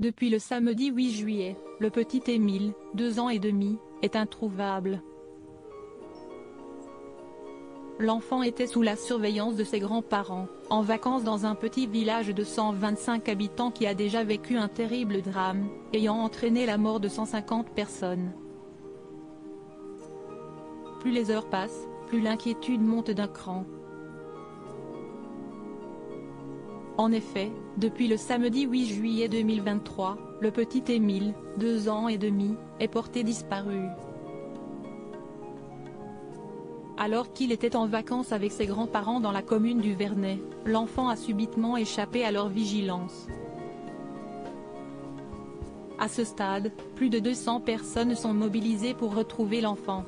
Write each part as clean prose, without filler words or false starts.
Depuis le samedi 8 juillet, le petit Émile, 2 ans et demi, est introuvable. L'enfant était sous la surveillance de ses grands-parents, en vacances dans un petit village de 125 habitants qui a déjà vécu un terrible drame, ayant entraîné la mort de 150 personnes. Plus les heures passent, plus l'inquiétude monte d'un cran. En effet, depuis le samedi 8 juillet 2023, le petit Émile, 2 ans et demi, est porté disparu. Alors qu'il était en vacances avec ses grands-parents dans la commune du Vernet, l'enfant a subitement échappé à leur vigilance. À ce stade, plus de 200 personnes sont mobilisées pour retrouver l'enfant.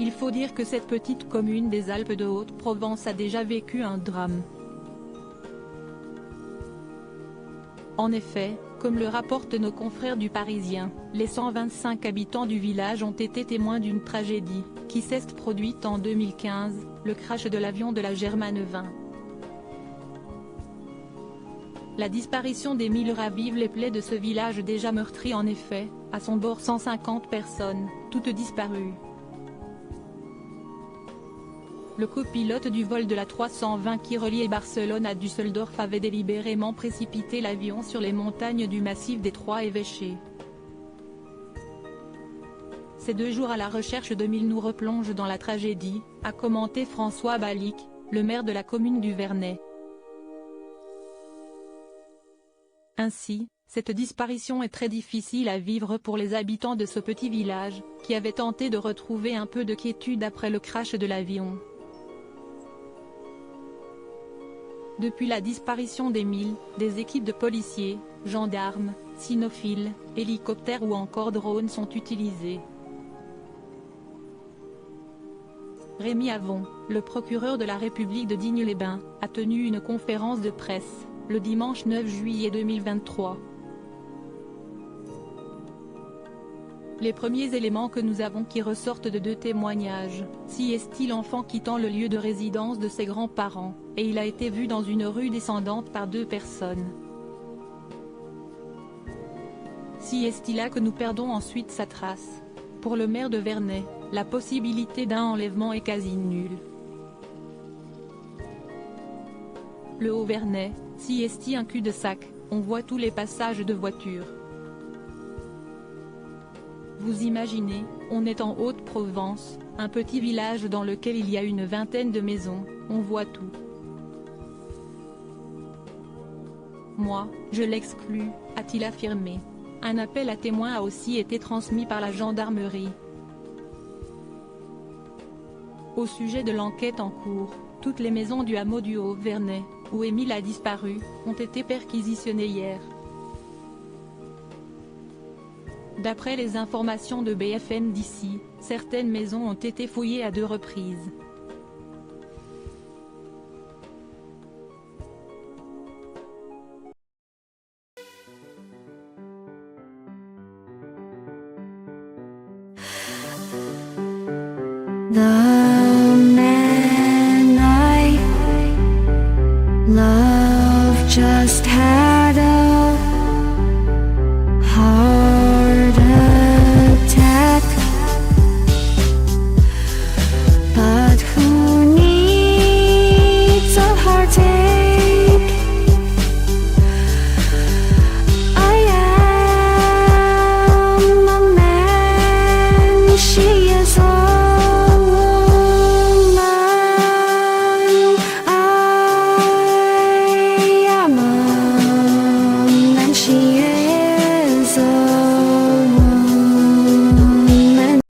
Il faut dire que cette petite commune des Alpes de Haute-Provence a déjà vécu un drame. En effet, comme le rapportent nos confrères du Parisien, les 125 habitants du village ont été témoins d'une tragédie, qui s'est produite en 2015, le crash de l'avion de la Germane 20. La disparition d'Émile ravive les plaies de ce village déjà meurtri en effet, à son bord 150 personnes, toutes disparues. Le copilote du vol de la 320 qui reliait Barcelone à Düsseldorf avait délibérément précipité l'avion sur les montagnes du massif des Trois Évêchés. Ces 2 jours à la recherche d'Émile nous replongent dans la tragédie, a commenté François Balic, le maire de la commune du Vernet. Ainsi, cette disparition est très difficile à vivre pour les habitants de ce petit village, qui avaient tenté de retrouver un peu de quiétude après le crash de l'avion. Depuis la disparition d'Émile, des équipes de policiers, gendarmes, cynophiles, hélicoptères ou encore drones sont utilisés. Rémi Avon, le procureur de la République de Digne-les-Bains, a tenu une conférence de presse, le dimanche 9 juillet 2023. Les premiers éléments que nous avons qui ressortent de 2 témoignages, si est-il l'enfant quittant le lieu de résidence de ses grands-parents, et il a été vu dans une rue descendante par 2 personnes. Si est-il là que nous perdons ensuite sa trace. Pour le maire de Vernet, la possibilité d'un enlèvement est quasi nulle. Le Haut-Vernet, si est-il un cul-de-sac, on voit tous les passages de voitures. Vous imaginez, on est en Haute-Provence, un petit village dans lequel il y a une vingtaine de maisons, on voit tout. Moi, je l'exclus, a-t-il affirmé. Un appel à témoins a aussi été transmis par la gendarmerie. Au sujet de l'enquête en cours, toutes les maisons du hameau du Haut-Vernet, où Émile a disparu, ont été perquisitionnées hier. D'après les informations de BFM d'ici, certaines maisons ont été fouillées à 2 reprises. The man I love just had a heart attack, but who needs a heartache? I am a man she